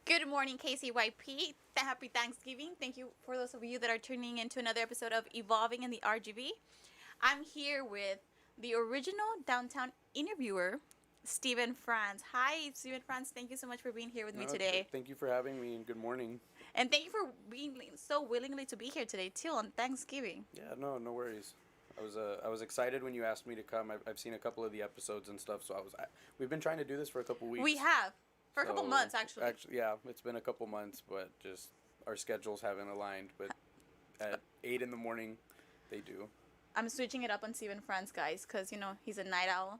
Good morning, KCYP. Happy Thanksgiving. Thank you for those of you that are tuning into another episode of Evolving in the RGV. I'm here with the original downtown interviewer, Stephen Franz. Hi, Stephen Franz. Thank you so much for being here with me today. Thank you for having me, and good morning. And thank you for being so willingly to be here today, too, on Thanksgiving. Yeah, no worries. I was excited when you asked me to come. I've seen a couple of the episodes and stuff, so we've been trying to do this for a couple weeks. We have. For a couple months, actually. Yeah, it's been a couple months, but just our schedules haven't aligned. But at 8 in the morning, they do. I'm switching it up on Stephen Franz, guys, because, he's a night owl.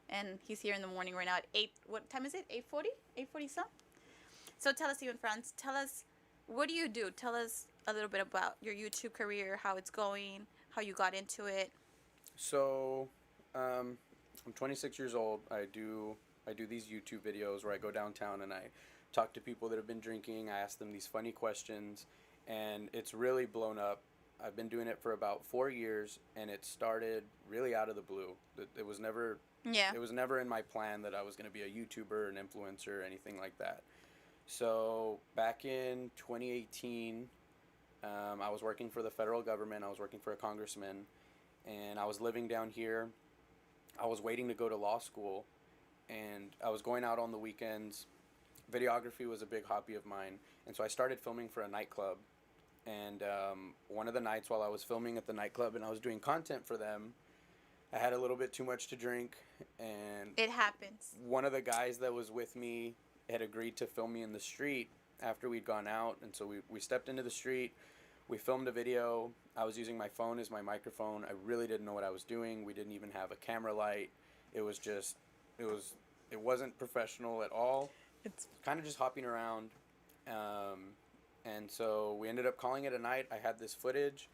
And he's here in the morning right now at 8. What time is it? 8:40? 8:40 some? So tell us, Stephen Franz, what do you do? Tell us a little bit about your YouTube career, how it's going, how you got into it. So, I'm 26 years old. I do these YouTube videos where I go downtown and I talk to people that have been drinking. I ask them these funny questions, and it's really blown up. I've been doing it for about 4 years, and it started really out of the blue. It was never Yeah. It was never in my plan that I was going to be a YouTuber, an influencer, or anything like that. So back in 2018, I was working for the federal government. I was working for a congressman, and I was living down here. I was waiting to go to law school, and I was going out on the weekends. Videography was a big hobby of mine, and so I started filming for a nightclub. And one of the nights while I was filming at the nightclub and I was doing content for them, I had a little bit too much to drink, and It happens. one of the guys that was with me had agreed to film me in the street after we'd gone out. And so we stepped into the street. We filmed a video. I was using my phone as my microphone. I really didn't know what I was doing. We didn't even have a camera light. It was just, it wasn't professional at all. It's Kind of just hopping around. And so we ended up calling it a night. I had this footage,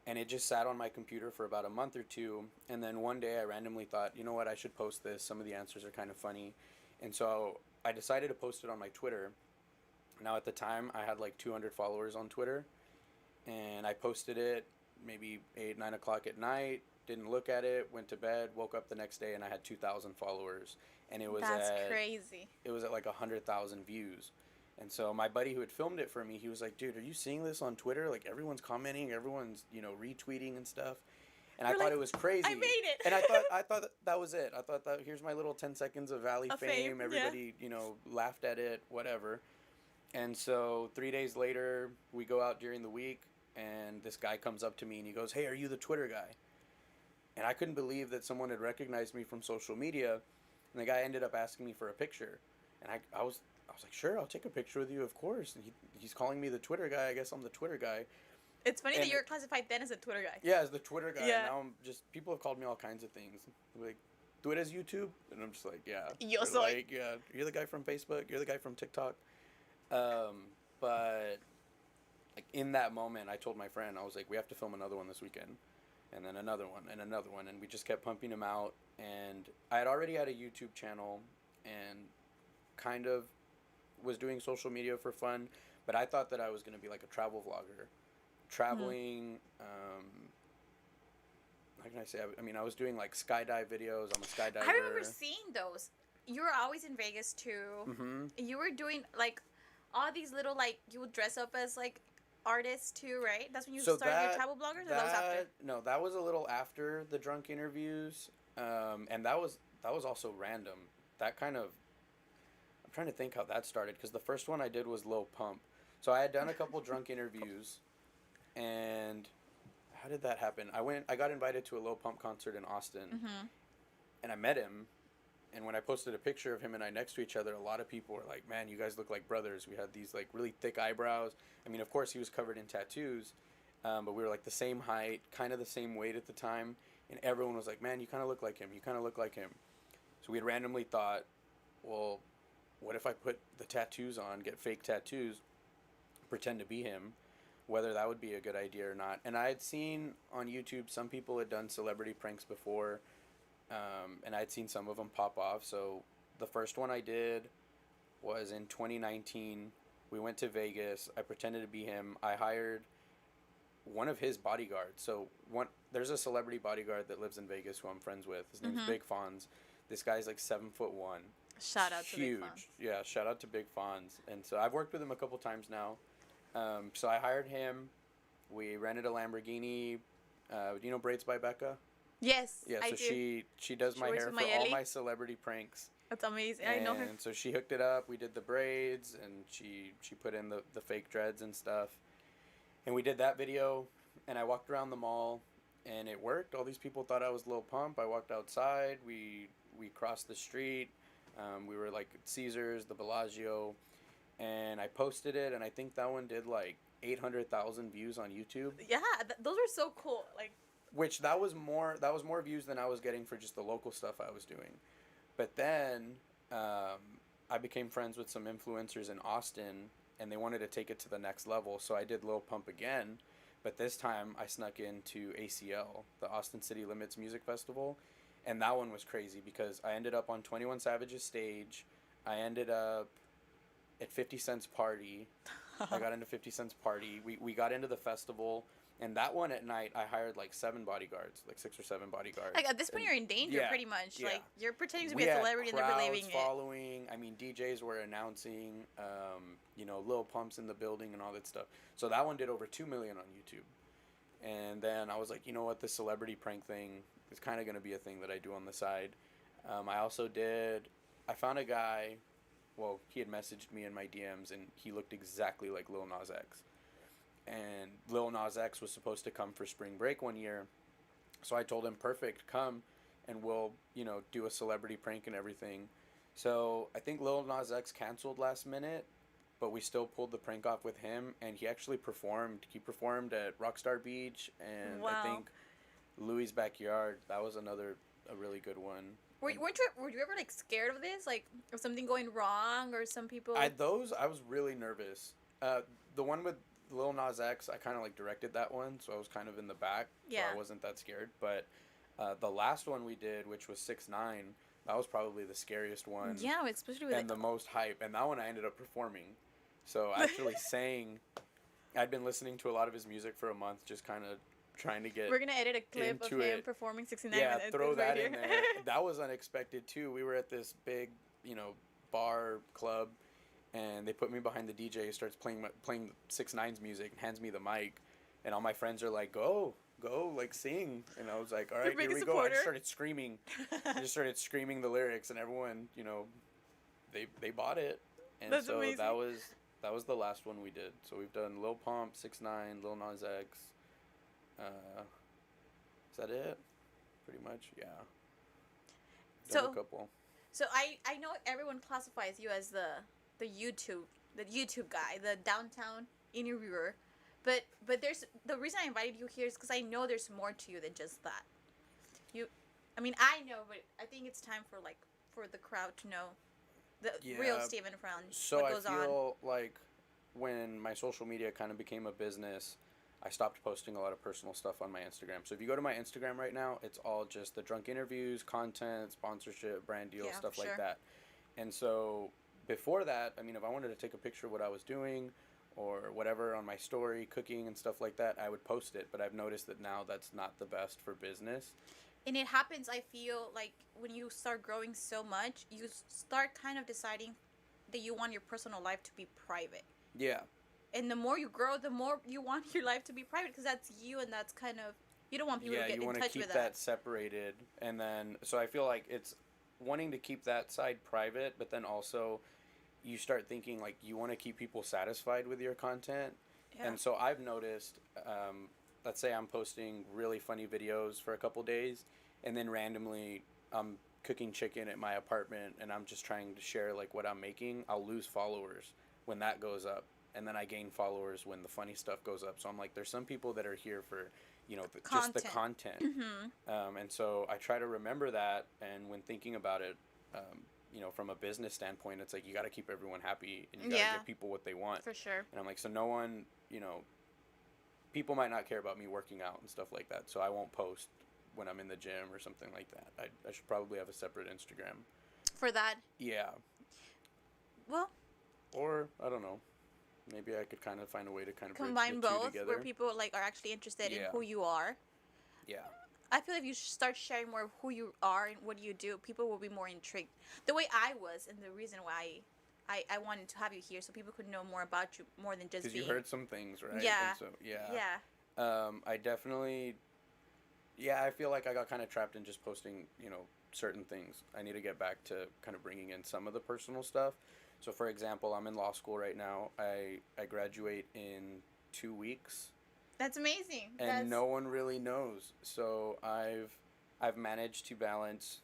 and it just sat on my computer for about a month or two. And then one day I randomly thought, you know what, I should post this. Some of the answers are kind of funny. And so I decided to post it on my Twitter. Now at the time I had like 200 followers on Twitter, and I posted it maybe 8, 9 o'clock at night, didn't look at it, went to bed, woke up the next day, and I had 2,000 followers. And That's crazy. it was at like 100,000 views. And so my buddy who had filmed it for me, he was like, dude, are you seeing this on Twitter? Like, everyone's commenting, everyone's, retweeting and stuff. And I You're thought like, it was crazy. I made it. And I thought that was it. I thought that here's my little 10 seconds of Valley Of fame. fame, yeah. Everybody, laughed at it, whatever. And so 3 days later, we go out during the week, and this guy comes up to me and he goes, hey, are you the Twitter guy? And I couldn't believe that someone had recognized me from social media. And the guy ended up asking me for a picture. And I was like, sure, I'll take a picture with you, of course. And he's calling me the Twitter guy. I guess I'm the Twitter guy. It's funny that And- you're classified then as a Twitter guy. Yeah, as the Twitter guy. Yeah. Now people have called me all kinds of things. Like, do it as YouTube? And I'm just like, yeah. Yo Or soy. like, yeah, you're the guy from Facebook. You're the guy from TikTok. But like in that moment, I told my friend, I was like, we have to film another one this weekend. And then another one and another one. And we just kept pumping them out. And I had already had a YouTube channel and kind of was doing social media for fun. But I thought that I was going to be like a travel vlogger. Traveling, how can I say? I mean, I was doing like skydive videos. I'm a skydiver. I remember seeing those. You were always in Vegas too. Mm-hmm. You were doing like all these little you would dress up as like artists too, right? That's when you started your travel bloggers, or that was after? No, that was a little after the drunk interviews, and that was also random. That kind of, I'm trying to think how that started, because the first one I did was Lil Pump. So I had done a couple drunk interviews, and how did that happen? I got invited to a Lil Pump concert in Austin, Mm-hmm. and I met him. And when I posted a picture of him and I next to each other, a lot of people were like, man, you guys look like brothers. We had these like really thick eyebrows. I mean, of course, he was covered in tattoos, but we were like the same height, kind of the same weight at the time. And everyone was like, man, you kind of look like him. You kind of look like him. So we had randomly thought, well, what if I put the tattoos on, get fake tattoos, pretend to be him, whether that would be a good idea or not. And I had seen on YouTube some people had done celebrity pranks before. And I'd seen some of them pop off. So the first one I did was in 2019. We went to Vegas. I pretended to be him. I hired one of his bodyguards. So there's a celebrity bodyguard that lives in Vegas who I'm friends with. His name's Mhm. Big Fonz. This guy's like 7'1", Shout out to Big huge. Fonz. Yeah, shout out to Big Fonz. And so I've worked with him a couple times now. So I hired him. We rented a Lamborghini. Do you know Braids by Becca? Yes, Yeah, I so do. she does She my works hair with for all Mayeli. my celebrity pranks. That's amazing. I And know her. so she hooked it up. We did the braids, and she put in the fake dreads and stuff. And we did that video, and I walked around the mall, and it worked. All these people thought I was Lil Pump. I walked outside. We crossed the street. We were like at Caesars, the Bellagio, and I posted it, and I think that one did like 800,000 views on YouTube. Yeah, those were so cool. Like, Which that was more views than I was getting for just the local stuff I was doing. But then I became friends with some influencers in Austin, and they wanted to take it to the next level. So I did Lil Pump again, but this time I snuck into ACL, the Austin City Limits Music Festival, and that one was crazy because I ended up on 21 Savage's stage. I ended up at 50 Cent's party. I got into 50 Cent's party. We got into the festival. And that one at night, I hired like 7 bodyguards, like 6 or 7 bodyguards. like at this point, you're in danger, yeah, pretty much. yeah. Like, you're pretending to We be a had celebrity and they're believing crowds it. following. I mean, DJs were announcing, Lil Pump's in the building and all that stuff. So that one did over 2 million on YouTube. And then I was like, you know what, this celebrity prank thing is kind of going to be a thing that I do on the side. I found a guy, well, he had messaged me in my DMs, and he looked exactly like Lil Nas X. And Lil Nas X was supposed to come for spring break one year. So I told him, perfect, come, and we'll, do a celebrity prank and everything. So I think Lil Nas X canceled last minute, but we still pulled the prank off with him, and he actually performed. He performed at Rockstar Beach, and Wow. I think Louis' Backyard. That was a really good one. Were you ever like scared of this? Like, of something going wrong or some people? I was really nervous. The one with Lil Nas X, I kind of like directed that one, so I was kind of in the back, Yeah. so I wasn't that scared. But the last one we did, which was 6ix9ine, that was probably the scariest one. Yeah, especially with and the most hype. And that one I ended up performing. So actually sang. I'd been listening to a lot of his music for a month, just kind of trying to get. We're gonna edit a clip of into him it. performing 69. Yeah, and throw it's right that here. in there. That was unexpected too. We were at this big, bar club, and they put me behind the DJ who starts playing 6ix9ine's music and hands me the mic, and all my friends are like, go, like sing, and I was like, all right, here we go. I just started screaming. The lyrics, and everyone, they bought it, and That's so amazing. that was the last one we did. So we've done Lil Pump, 6ix9ine, Lil Nas X. Is that it? Pretty much, yeah. Done a couple. So I know everyone classifies you as the YouTube guy, the downtown interviewer, but there's the reason I invited you here is because I know there's more to you than just that. I know, but I think it's time for the crowd to know the real Stephen Franz. So what I goes feel like when my social media kind of became a business, I stopped posting a lot of personal stuff on my Instagram. So if you go to my Instagram right now, it's all just the drunk interviews, content, sponsorship, brand deals, stuff like that. And so before that, if I wanted to take a picture of what I was doing or whatever on my story, cooking and stuff like that, I would post it. But I've noticed that now that's not the best for business. And it happens, I feel, like when you start growing so much, you start kind of deciding that you want your personal life to be private. Yeah. And the more you grow, the more you want your life to be private because that's you, and that's kind of, you don't want people to get in touch with that. Yeah, you want to keep that separated. And then, so I feel like it's wanting to keep that side private, but then also you start thinking like you want to keep people satisfied with your content. Yeah. And so I've noticed, let's say I'm posting really funny videos for a couple days, and then randomly I'm cooking chicken at my apartment and I'm just trying to share like what I'm making. I'll lose followers when that goes up. And then I gain followers when the funny stuff goes up. So I'm like, there's some people that are here for, just the content. Mm-hmm. And so I try to remember that. And when thinking about it, from a business standpoint, it's like you got to keep everyone happy and you got to give people what they want. For sure. And I'm like, so no one, people might not care about me working out and stuff like that. So I won't post when I'm in the gym or something like that. I should probably have a separate Instagram. For that? Yeah. Well. Or, I don't know. Maybe I could kind of find a way to kind of combine bridge the two both, together. where people are actually interested in who you are. Yeah. I feel if you start sharing more of who you are and what you do, people will be more intrigued. The way I was, and the reason why I wanted to have you here, so people could know more about you, more than just Because you being. heard some things, right? Yeah. And so, yeah. Yeah. I definitely, yeah, I feel like I got kind of trapped in just posting, certain things. I need to get back to kind of bringing in some of the personal stuff. So, for example, I'm in law school right now. I graduate in 2 weeks, That's amazing. and That's no one really knows. So I've managed to balance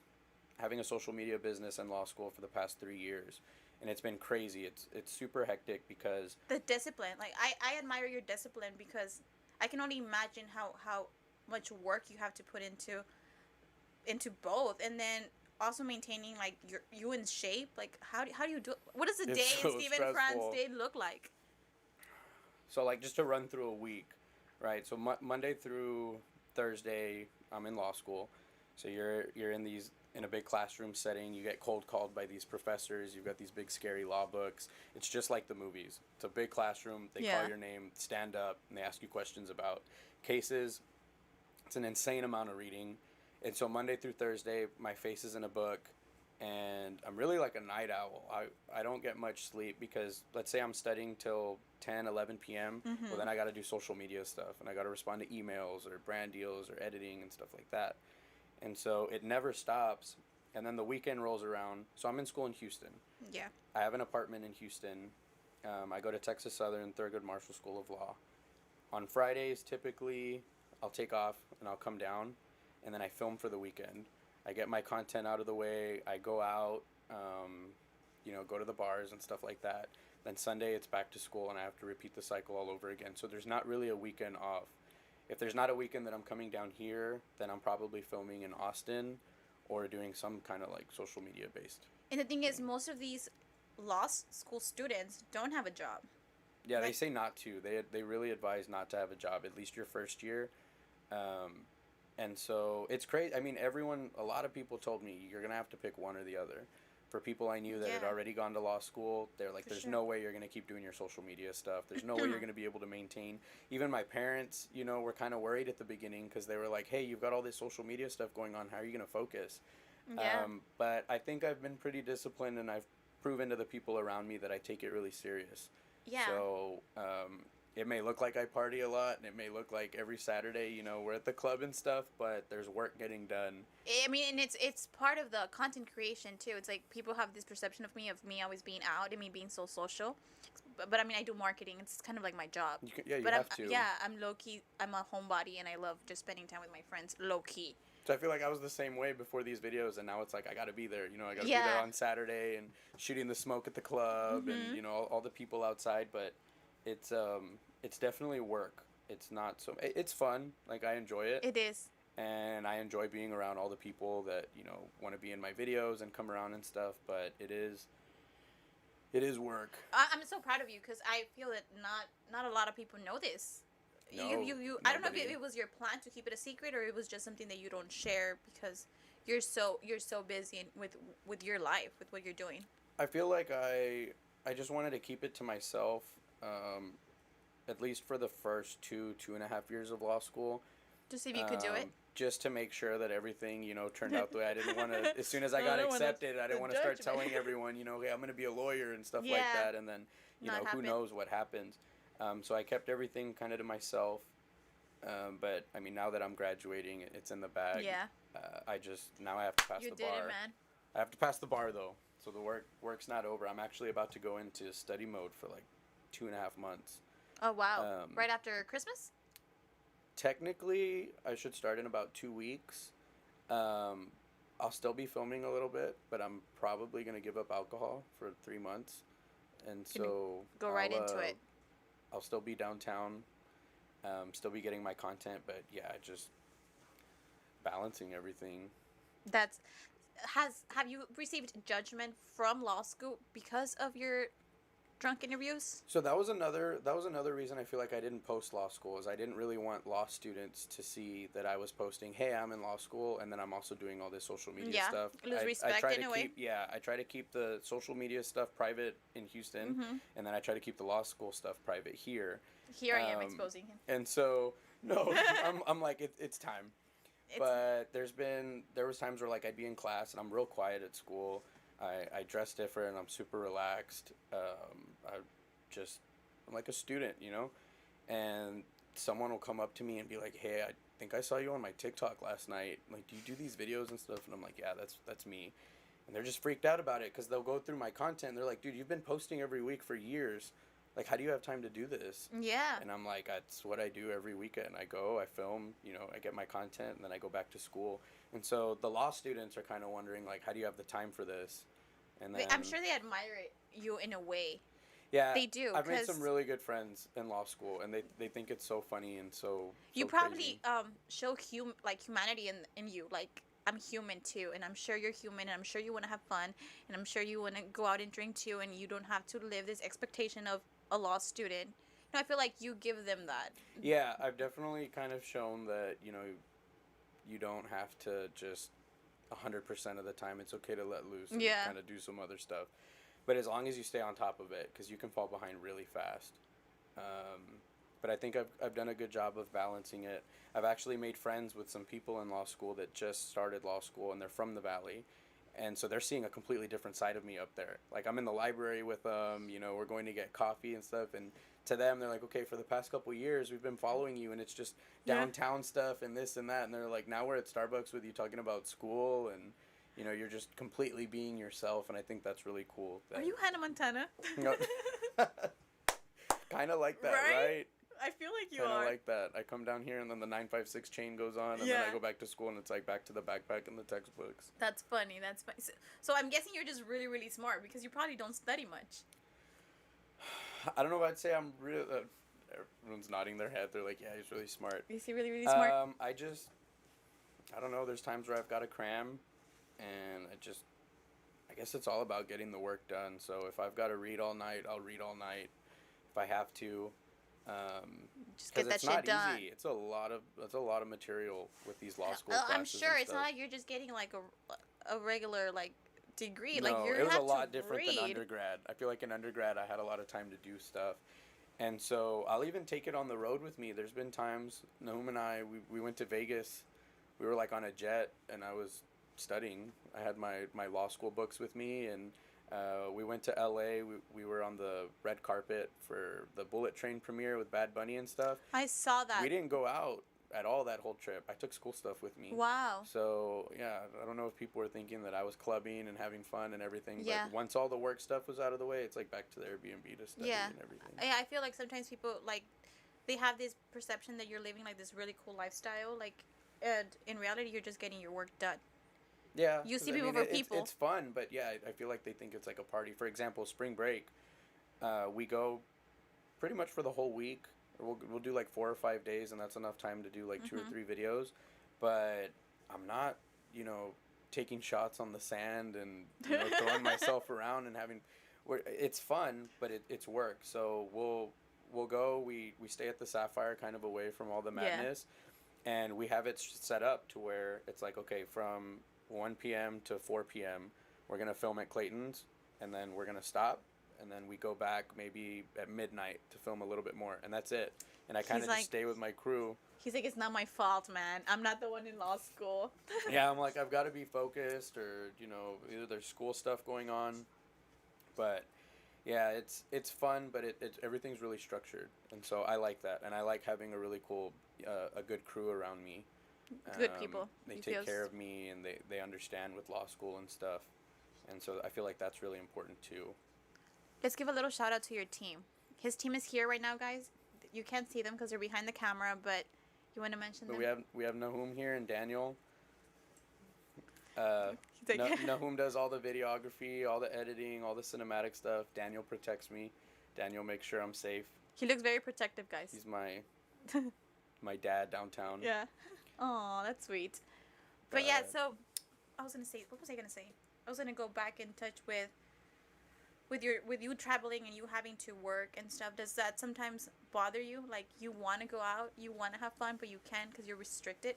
having a social media business and law school for the past 3 years, and it's been crazy. It's super hectic because the discipline. Like I admire your discipline because I can only imagine how much work you have to put into both, and then also maintaining like you in shape. Like how do you do? What does a it's day so in Stephen Franz stressful. day look like? So like just to run through a week, right? So Monday through Thursday, I'm in law school. So you're in a big classroom setting. You get cold called by these professors. You've got these big scary law books. It's just like the movies. It's a big classroom. They Yeah. call your name, stand up, and they ask you questions about cases. It's an insane amount of reading. And so Monday through Thursday, my face is in a book, and I'm really like a night owl. I don't get much sleep because let's say I'm studying till 10, 11 p.m. Well, then I got to do social media stuff, and I got to respond to emails or brand deals or editing and stuff like that. And so it never stops. And then the weekend rolls around. So I'm in school in Houston. Yeah. I have an apartment in Houston. I go to Texas Southern Thurgood Marshall School of Law. On Fridays, typically, I'll take off and I'll come down, and then I film for the weekend. I get my content out of the way. I go out, go to the bars and stuff like that. Then Sunday, it's back to school, and I have to repeat the cycle all over again. So there's not really a weekend off. If there's not a weekend that I'm coming down here, then I'm probably filming in Austin or doing some kind of like social media based. And the thing is, most of these law school students don't have a job. Yeah, they Like- say not to. They really advise not to have a job, at least your first year. And so it's crazy. I mean, a lot of people told me you're going to have to pick one or the other. For people I knew that had Yeah. already gone to law school, they're like, For there's sure. no way you're going to keep doing your social media stuff. There's no way you're going to be able to maintain. Even my parents, were kind of worried at the beginning because they were like, hey, you've got all this social media stuff going on. How are you going to focus? Yeah. But I think I've been pretty disciplined, and I've proven to the people around me that I take it really serious. Yeah. So it may look like I party a lot, and it may look like every Saturday, we're at the club and stuff, but there's work getting done. I mean, and it's part of the content creation too. It's like people have this perception of me always being out and me being so social. But I mean, I do marketing. It's kind of like my job. You But have to. I'm low key. I'm a homebody, and I love just spending time with my friends. Low key. So I feel like I was the same way before these videos, and now it's like I got to be there. I got to be Yeah. there on Saturday and shooting the smoke at the club, and all the people outside. But it's definitely work. It's not so. It's fun. Like I enjoy it. It is. And I enjoy being around all the people that want to be in my videos and come around and stuff. But it is work. I'm so proud of you because I feel that not a lot of people know this. No, you I don't know if nobody. it was your plan to keep it a secret or it was just something that you don't share because you're so busy with your life, with what you're doing. I feel like I just wanted to keep it to myself, at least for the first 2.5 years of law school. To see if you could do it. Just to make sure that everything, turned out the way I didn't want to. As soon as I No, got I don't wanna- accepted, I the didn't want to start judgment. telling everyone, hey, I'm going to be a lawyer and stuff like Yeah. that. And then, Not who happen. knows what happens. So I kept everything kind of to myself. But I mean, now that I'm graduating, it's in the bag. Yeah. Now I have to pass You the did bar. it, man. I have to pass the bar though, so the work's not over. I'm actually about to go into study mode for like 2.5 months. Oh wow! Um, Right after Christmas. Technically, I should start in about 2 weeks. I'll still be filming a little bit, but I'm probably gonna give up alcohol for 3 months, and so Go right into it. I'll still be downtown, still be getting my content, but yeah, just balancing everything. Have you received judgment from law school because of your drunk interviews? So that was another reason I feel like I didn't post law school, is I didn't really want law students to see that I was posting, hey, I'm in law school, and then I'm also doing all this social media Yeah, stuff. lose I respect try in to a way. keep I try to keep the social media stuff private in Houston, Mm-hmm. and then I try to keep the law school stuff private here. Here I am Um, exposing him. And so no, I'm like it's time. But there was times where like I'd be in class and I'm real quiet at school. I dress different. I'm super relaxed. I just I'm like a student, you know, and someone will come up to me and be like, "Hey, I think I saw you on my TikTok last night. Like, do you do these videos and stuff?" And I'm like, "Yeah, that's me." And they're just freaked out about it because they'll go through my content. And they're like, "Dude, you've been posting every week for years. Like, how do you have time to do this?" Yeah. And I'm like, "That's what I do every weekend. I go, I film, you know, I get my content, and then I go back to school." And so the law students are kind of wondering, like, how do you have the time for this? And then I'm sure they admire you in a way. yeah, They do. I've made 'Cause some really good friends in law school, and they think it's so funny and you so probably crazy. show like humanity in you. Like, I'm human too, and I'm sure you're human, and I'm sure you want to have fun, and I'm sure you want to go out and drink too, and you don't have to live this expectation of a law student. I feel like you give them that. Yeah, I've definitely kind of shown that, you know, you don't have to just 100% of the time. It's okay to let loose and Yeah. kind of do some other stuff. But as long as you stay on top of it, because you can fall behind really fast. But I think I've done a good job of balancing it. I've actually made friends with some people in law school that just started law school, and they're from the Valley. And so they're seeing a completely different side of me up there. Like, I'm in the library with them, you know, we're going to get coffee and stuff. And to them, they're like, "Okay, for the past couple of years, we've been following you, and it's just Yeah. downtown stuff and this and that." And they're like, "Now we're at Starbucks with you talking about school, and, you know, you're just completely being yourself." And I think that's really cool. Are you Hannah Montana? No. Kind of like that, Right? right? I feel like you Kind of are. like that. I come down here, and then the 956 chain goes on, and then Yeah. I go back to school, and it's like back to the backpack and the textbooks. That's funny. That's funny. So I'm guessing you're just really, really smart because you probably don't study much. I don't know if I'd say I'm real. Everyone's nodding their head. They're like, "Yeah, he's really smart." Is he really, really smart? I don't know. There's times where I've got to cram, and I guess it's all about getting the work done. So if I've got to read all night, I'll read all night. If I have to, Just because get that it's not shit done. easy. It's a lot of material with these law school classes. I'm sure and it's stuff. not like you're just getting like a regular like degree. No, Like you it was have a lot to different read. than undergrad. I feel like in undergrad I had a lot of time to do stuff. And so I'll even take it on the road with me. There's been times, Nahum and I, we went to Vegas. We were like on a jet, and I was studying. I had my law school books with me, and we went to LA. We were on the red carpet for the Bullet Train premiere with Bad Bunny and stuff. I saw that. We didn't go out at all that whole trip. I took school stuff with me. Wow. So, yeah, I don't know if people were thinking that I was clubbing and having fun and everything. Yeah. But once all the work stuff was out of the way, it's like back to the Airbnb to study Yeah. and everything. Yeah, I feel like sometimes people like they have this perception that you're living like this really cool lifestyle, like, and in reality you're just getting your work done. Yeah. You 'cause see people for people. It's fun, but yeah, I feel like they think it's like a party. For example, spring break, we go pretty much for the whole week. We'll do like 4 or 5 days, and that's enough time to do like 2 or 3 videos. But I'm not, you know, taking shots on the sand and, you know, throwing myself around and having. It's fun, but it's work. So we'll go. We stay at the Sapphire, kind of away from all the madness, and we have it set up to where it's like, okay, from 1 p.m. to 4 p.m. we're gonna film at Clayton's, and then we're gonna stop. And then we go back maybe at midnight to film a little bit more, and that's it. And I kind of He's just stay with my crew. He's like, it's not my fault, man. I'm not the one in law school. Yeah, I'm like, I've got to be focused, or, you know, either there's school stuff going on. But yeah, it's fun, but everything's really structured, and so I like that, and I like having a really cool, a good crew around me. Good people. They You take feel care of me, and they understand with law school and stuff, and so I feel like that's really important too. Let's give a little shout out to your team. His team is here right now, guys. You can't see them because they're behind the camera, but you want to mention But them? we have Nahum here and Daniel. He's like- Nahum does all the videography, all the editing, all the cinematic stuff. Daniel protects me. Daniel makes sure I'm safe. He looks very protective, guys. He's my dad downtown. Yeah. Oh, that's sweet. But yeah, But- so I was gonna say, what was I gonna say? I was gonna go back in touch with you traveling and you having to work and stuff. Does that sometimes bother you? Like, you want to go out, you want to have fun, but you can't because you're restricted.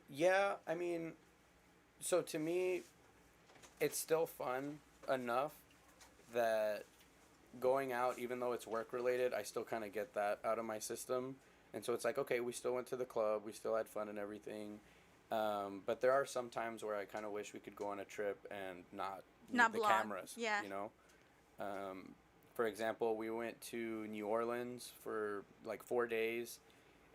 Yeah, I mean, so to me, it's still fun enough that going out, even though it's work related, I still kind of get that out of my system. And so it's like, okay, we still went to the club, we still had fun and everything. But there are some times where I kind of wish we could go on a trip and not need Not the blog. cameras, Yeah. you know? For example, we went to New Orleans for like 4 days,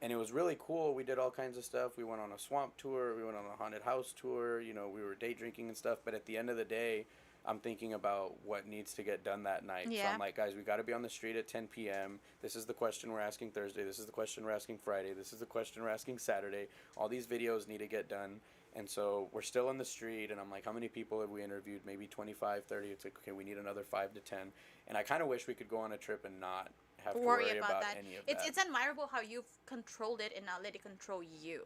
and it was really cool. We did all kinds of stuff. We went on a swamp tour, we went on a haunted house tour, you know, we were day drinking and stuff. But at the end of the day, I'm thinking about what needs to get done that night. So Yeah. I'm like, guys, we got to be on the street at 10 p.m. This is the question we're asking Thursday. This is the question we're asking Friday. This is the question we're asking Saturday. All these videos need to get done. And so we're still in the street, and I'm like, how many people have we interviewed? Maybe 25, 30. It's like, okay, we need another 5 to 10. And I kind of wish we could go on a trip and not have to worry about that. any of It's that. it's admirable how you've controlled it and not let it control you.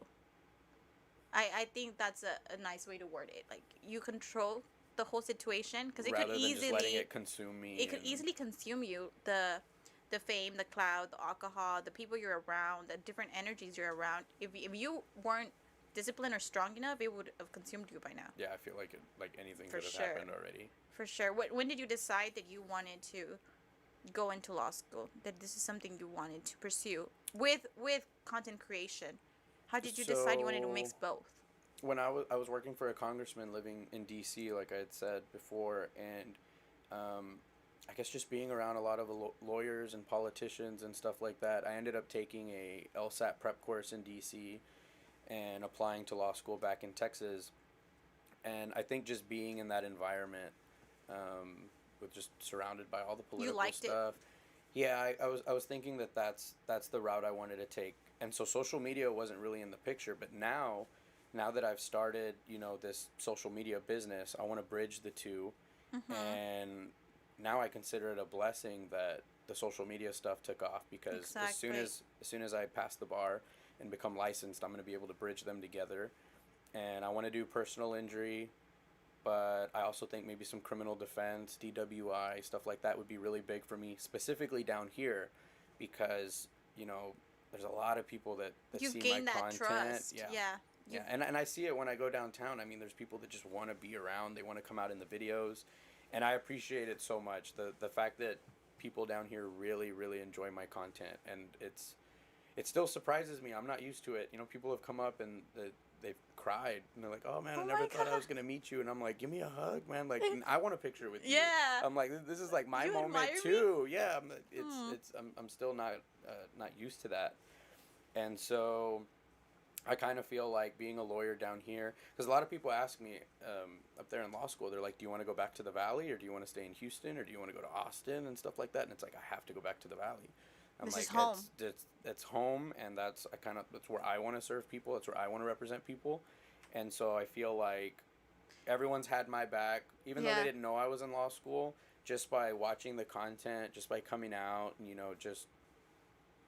I think that's a nice way to word it. Like, you control the whole situation, because it Rather could than easily just letting it consume me. it could easily consume you. The fame, the cloud, the alcohol, the people you're around, the different energies you're around. If you weren't disciplined or strong enough, it would have consumed you by now. Yeah, I feel like anything For could have sure. happened already. For sure. When did you decide that you wanted to go into law school? That this is something you wanted to pursue with content creation? How did you decide you wanted to mix both? When I was working for a congressman living in D.C., like I had said before, and I guess just being around a lot of lawyers and politicians and stuff like that, I ended up taking a LSAT prep course in D.C. and applying to law school back in Texas. And I think just being in that environment, with just surrounded by all the political stuff. Yeah, I was thinking that's the route I wanted to take. And so social media wasn't really in the picture, but now that I've started, you know, this social media business, I want to bridge the two. Mm-hmm. And now I consider it a blessing that the social media stuff took off, because as soon as I pass the bar and become licensed, I'm going to be able to bridge them together. And I want to do personal injury, but I also think maybe some criminal defense, DWI, stuff like that would be really big for me, specifically down here, because, you know, there's a lot of people that see my content. Trust. Yeah, and I see it when I go downtown. I mean, there's people that just want to be around. They want to come out in the videos, and I appreciate it so much. The fact that people down here really, really enjoy my content, and it still surprises me. I'm not used to it. You know, people have come up and they've cried, and they're like, "Oh man, I never thought I was gonna meet you," and I'm like, "Give me a hug, man! Like, I want a picture with you." Yeah. I'm like, "This is like my moment too." Me? Yeah, I'm still not used to that, and so I kind of feel like being a lawyer down here, because a lot of people ask me up there in law school, they're like, do you want to go back to the Valley, or do you want to stay in Houston, or do you want to go to Austin and stuff like that? And it's like, I have to go back to the Valley. I'm this like, is home. It's home, and that's where I want to serve people. That's where I want to represent people. And so I feel like everyone's had my back, even though they didn't know I was in law school, just by watching the content, just by coming out, and, you know, just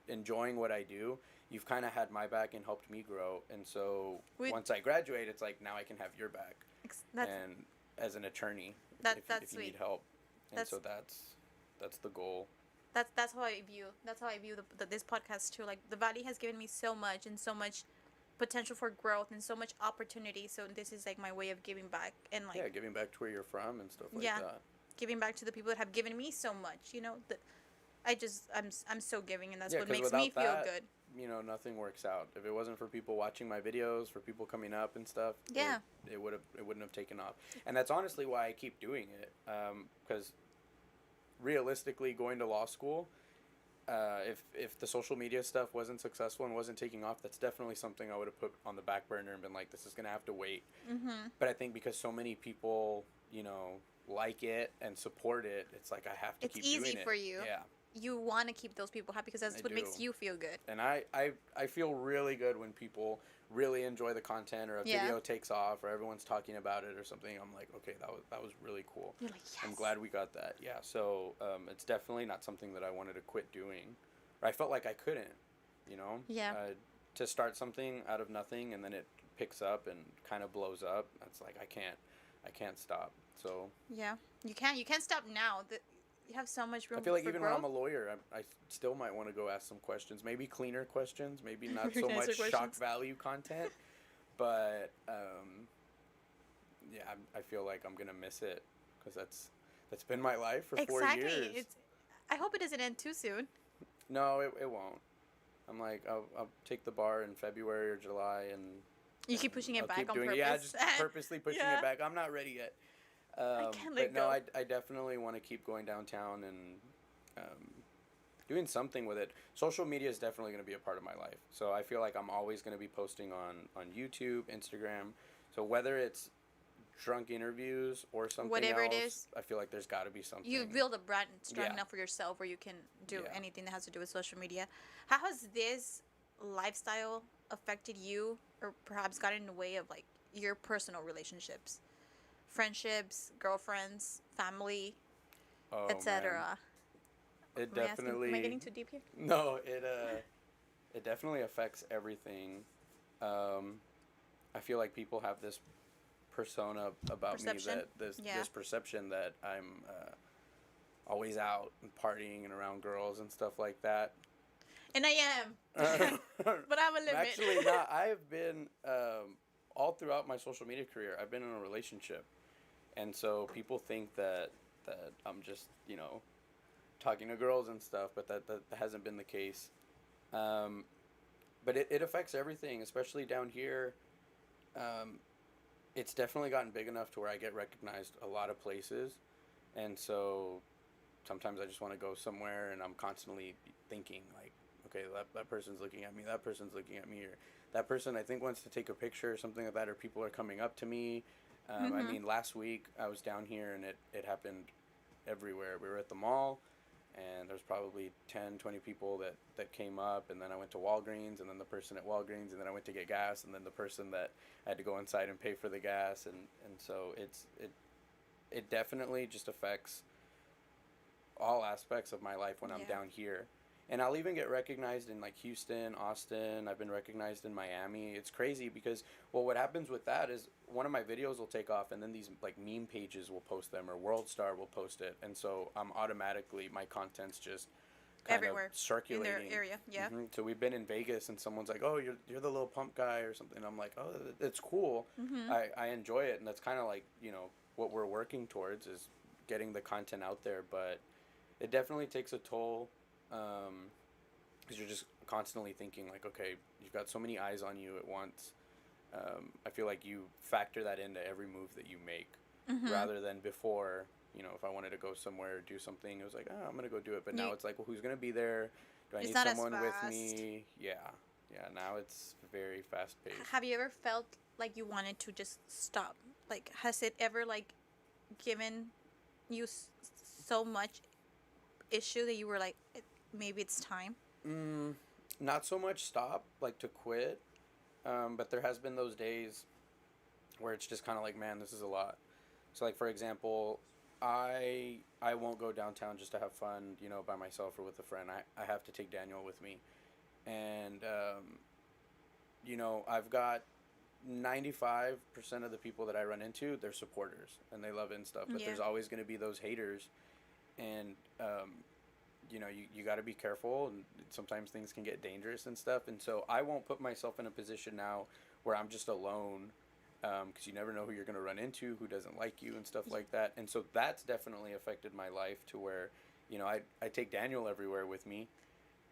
enjoying what I do. You've kind of had my back and helped me grow. And so once I graduate, it's like, now I can have your back. And as an attorney, if you need help. And so that's the goal. That's how I view this podcast too. Like, the Valley has given me so much, and so much potential for growth, and so much opportunity. So this is like my way of giving back, and like giving back to where you're from and stuff like that. Giving back to the people that have given me so much. You know, I'm so giving, and that's what 'cause makes me feel good. You know, nothing works out. If it wasn't for people watching my videos, for people coming up and stuff, it wouldn't have taken off. And that's honestly why I keep doing it. Because realistically, going to law school, if the social media stuff wasn't successful and wasn't taking off, that's definitely something I would have put on the back burner and been like, this is gonna have to wait. Mm-hmm. But I think because so many people, you know, like it and support it, it's like I have to keep doing it. It's easy for you. Yeah. You want to keep those people happy, because that's what makes you feel good. And I feel really good when people really enjoy the content, or a video takes off, or everyone's talking about it or something. I'm like, okay, that was really cool. You're like, yes. I'm glad we got that. Yeah. So it's definitely not something that I wanted to quit doing. Or I felt like I couldn't, you know? Yeah. To start something out of nothing, and then it picks up and kind of blows up. It's like, I can't stop. So. Yeah. You can't stop now. You have so much room. I feel like even growth. when I'm a lawyer, I still might want to go ask some questions. Maybe cleaner questions. Maybe not so much shock value content. But yeah, I feel like I'm gonna miss it, because that's been my life for 4 years. I hope it doesn't end too soon. No, it won't. I'm like, I'll take the bar in February or July, and You keep pushing it I'll back keep on doing purpose. it. Yeah, just purposely pushing Yeah. it back. I'm not ready yet. I can't But let no, go. I definitely want to keep going downtown and um, doing something with it. Social media is definitely going to be a part of my life. So I feel like I'm always going to be posting on YouTube, Instagram. So whether it's drunk interviews or something Whatever it else, is, I feel like there's got to be something. you build a brand strong Yeah. enough for yourself where you can do Yeah. anything that has to do with social media. How has this lifestyle affected you, or perhaps got in the way of like your personal relationships, friendships, girlfriends, family, Oh man, etc.? it Am I asking? Am I definitely getting too deep here? no, it definitely affects everything. I feel like people have this persona about Perception? me, that this Yeah. this perception that I'm always out and partying and around girls and stuff like that. And I am, but I have a limit. Actually, not. I have been all throughout my social media career. I've been in a relationship, and so people think that I'm just talking to girls and stuff, but that hasn't been the case. Um, but it affects everything, especially down here. Um, it's definitely gotten big enough to where I get recognized a lot of places, and so sometimes I just want to go somewhere, and I'm constantly thinking like, okay, that person's looking at me, that person's looking at me, or that person I think wants to take a picture or something like that, or people are coming up to me. I mean, last week I was down here, and it happened everywhere. We were at the mall, and there's probably 10, 20 people that came up, and then I went to Walgreens, and then the person at Walgreens, and then I went to get gas, and then the person that I had to go inside and pay for the gas, and so it definitely just affects all aspects of my life when I'm Yeah. down here. And I'll even get recognized in like Houston, Austin. I've been recognized in Miami. It's crazy because, well, what happens with that is one of my videos will take off, and then these like meme pages will post them, or World Star will post it, and so I'm automatically, my content's just kind Everywhere of circulating in their area. Yeah. So we've been in Vegas, and someone's like, "Oh, you're the little pump guy" or something. I'm like, "Oh, it's cool. I enjoy it," and that's kind of like what we're working towards is getting the content out there, but it definitely takes a toll. Because you're just constantly thinking like, okay, you've got so many eyes on you at once. I feel like you factor that into every move that you make, rather than before. If I wanted to go somewhere or do something, it was like, oh, I'm gonna go do it. But now it's like, well, who's gonna be there? Do I It's need not as someone with fast. me? Yeah. Now it's very fast paced. Have you ever felt like you wanted to just stop? Like, has it ever like given you so much issue that you were like, maybe it's time? Not so much stop, like to quit, but there has been those days where it's just kind of like, man, this is a lot. So like, for example, I won't go downtown just to have fun, by myself or with a friend. I have to take Daniel with me, and I've got 95% of the people that I run into, they're supporters and they love it and stuff, but Yeah. there's always going to be those haters, and you got to be careful, and sometimes things can get dangerous and stuff, and so I won't put myself in a position now where I'm just alone, because you never know who you're going to run into, who doesn't like you and stuff like that, and so that's definitely affected my life to where I take Daniel everywhere with me,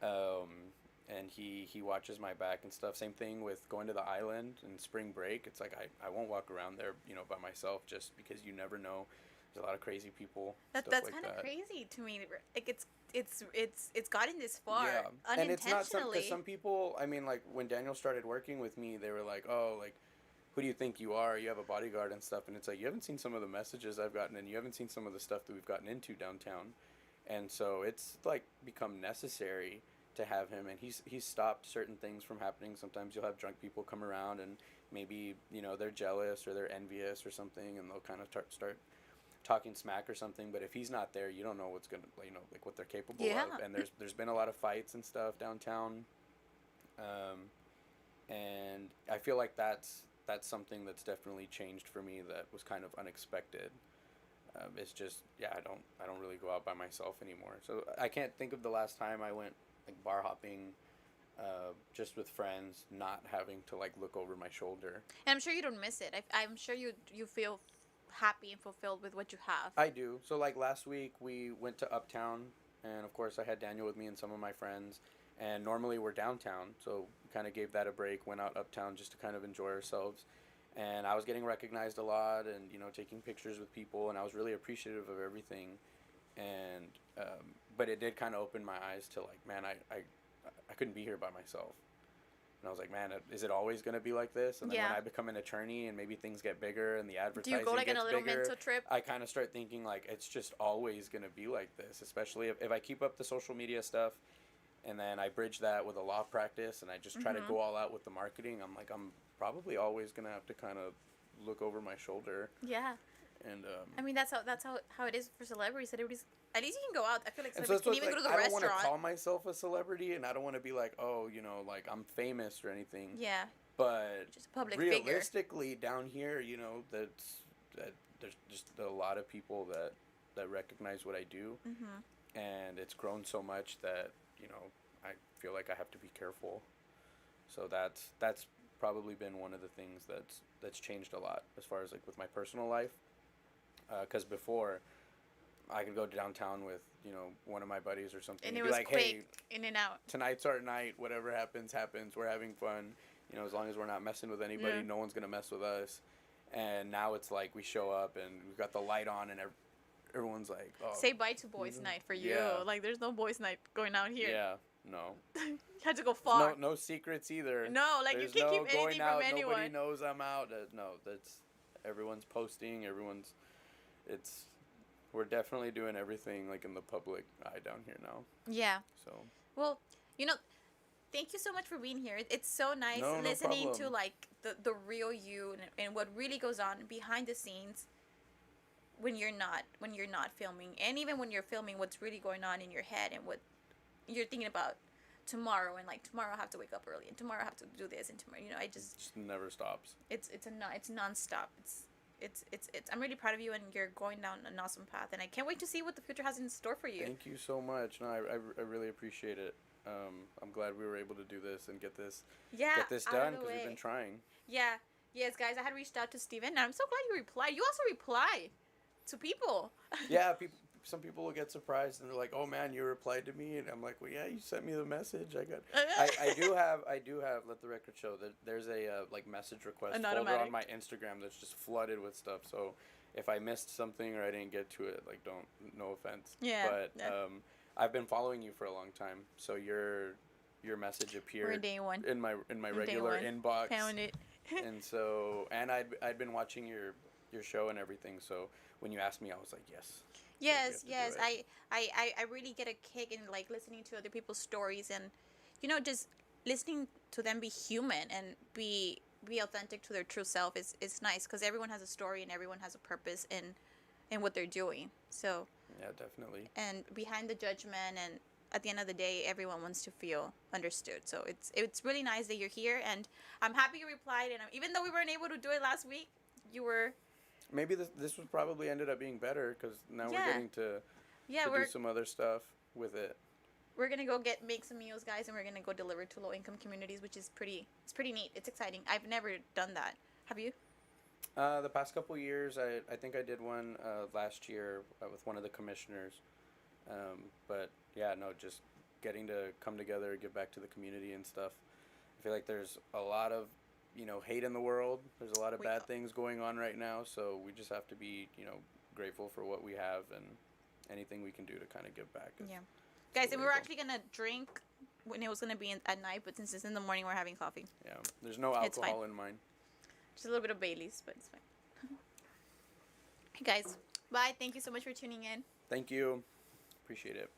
and he watches my back and stuff. Same thing with going to the island and spring break. It's like I won't walk around there by myself, just because you never know. There's a lot of crazy people. That's like kind of that. crazy to me. Like it's gotten this far Yeah, unintentionally. and it's not because some people. I mean, like when Daniel started working with me, they were like, "Oh, like, who do you think you are? You have a bodyguard and stuff." And it's like, you haven't seen some of the messages I've gotten, and you haven't seen some of the stuff that we've gotten into downtown, and so it's like become necessary to have him, and he's stopped certain things from happening. Sometimes you'll have drunk people come around, and maybe they're jealous or they're envious or something, and they'll kind of start talking smack or something, but if he's not there, you don't know what's gonna like what they're capable Yeah. of. And there's been a lot of fights and stuff downtown, and I feel like that's something that's definitely changed for me, that was kind of unexpected. It's just, I don't really go out by myself anymore, so I can't think of the last time I went like bar hopping, just with friends, not having to like look over my shoulder. And I'm sure you don't miss it. I'm sure you feel happy and fulfilled with what you have. I do. So like last week we went to Uptown, and of course I had Daniel with me and some of my friends, And normally we're downtown, so we kind of gave that a break, went out uptown just to kind of enjoy ourselves. And I was getting recognized a lot and, taking pictures with people, and I was really appreciative of everything. And, but it did kind of open my eyes to like, man, I couldn't be here by myself. And I was like, man, is it always going to be like this? And then when I become an attorney and maybe things get bigger and the advertising Do you go like gets on a little bigger, mental trip? I kind of start thinking like it's just always going to be like this, especially if I keep up the social media stuff and then I bridge that with a law practice and I just try to go all out with the marketing. I'm probably always going to have to kind of look over my shoulder. Yeah. And I mean, that's how it is for celebrities. That everybody's, at least you can go out. I feel like and celebrities can even go to the I don't restaurant. want to call myself a celebrity, and I don't want to be like, oh, like I'm famous or anything. Yeah. But just a public figure. Realistically, down here, that there's just a lot of people that recognize what I do, and it's grown so much that I feel like I have to be careful. So that's probably been one of the things that's changed a lot as far as like with my personal life. Because before, I could go downtown with, one of my buddies or something. And be it was like, quick, hey, in and out. Tonight's our night. Whatever happens. We're having fun. As long as we're not messing with anybody, no one's going to mess with us. And now it's like we show up and we've got the light on and everyone's like, oh. Say bye to boys' night for you. Yeah. Like, there's no boys' night going out here. Yeah, no. You had to go far. No secrets either. No, like There's you can't no keep anything going out, from anyone. Nobody knows I'm out. No, everyone's posting. We're definitely doing everything like in the public eye down here now. Yeah. So. Well, thank you so much for being here. It's so nice No listening problem. to like the real you and what really goes on behind the scenes when you're not filming, and even when you're filming, what's really going on in your head and what you're thinking about tomorrow, and like tomorrow I have to wake up early and tomorrow I have to do this and tomorrow it just never stops. It's nonstop. It's I'm really proud of you, and you're going down an awesome path, and I can't wait to see what the future has in store for you. Thank you so much. No, I really appreciate it. I'm glad we were able to do this and get this done because we've been trying. Yeah. Yes, guys, I had reached out to Steven, and I'm so glad you replied. You also reply to people. Yeah, some people will get surprised and they're like, "Oh man, you replied to me," and I'm like, "Well, yeah, you sent me the message. I do have. Let the record show that there's a like message request folder on my Instagram that's just flooded with stuff. So if I missed something or I didn't get to it, like no offense. Yeah. But I've been following you for a long time, so your message appeared day one. in my regular inbox. Found it. And so I'd been watching your show and everything. So when you asked me, I was like, yes. Yes. I really get a kick in like listening to other people's stories and just listening to them be human and be authentic to their true self is nice, because everyone has a story and everyone has a purpose in what they're doing. So yeah, definitely. And behind the judgment, and at the end of the day, everyone wants to feel understood. So it's really nice that you're here, and I'm happy you replied. And even though we weren't able to do it last week, you were. Maybe this was probably ended up being better because now we're getting to do some other stuff with it. We're gonna go make some meals, guys, and we're gonna go deliver to low-income communities, which is pretty neat. It's exciting. I've never done that. Have you? The past couple years, I think I did one last year with one of the commissioners. But yeah, no, just getting to come together, give back to the community and stuff. I feel like there's a lot of hate in the world. There's a lot of bad things going on right now, so we just have to be grateful for what we have, and anything we can do to kind of give back. Yeah. Guys, and we were actually going to drink when it was going to be at night, but since it's in the morning, we're having coffee. Yeah, there's no alcohol in mine. Just a little bit of Bailey's, but it's fine. Hey, guys. Bye. Thank you so much for tuning in. Thank you. Appreciate it.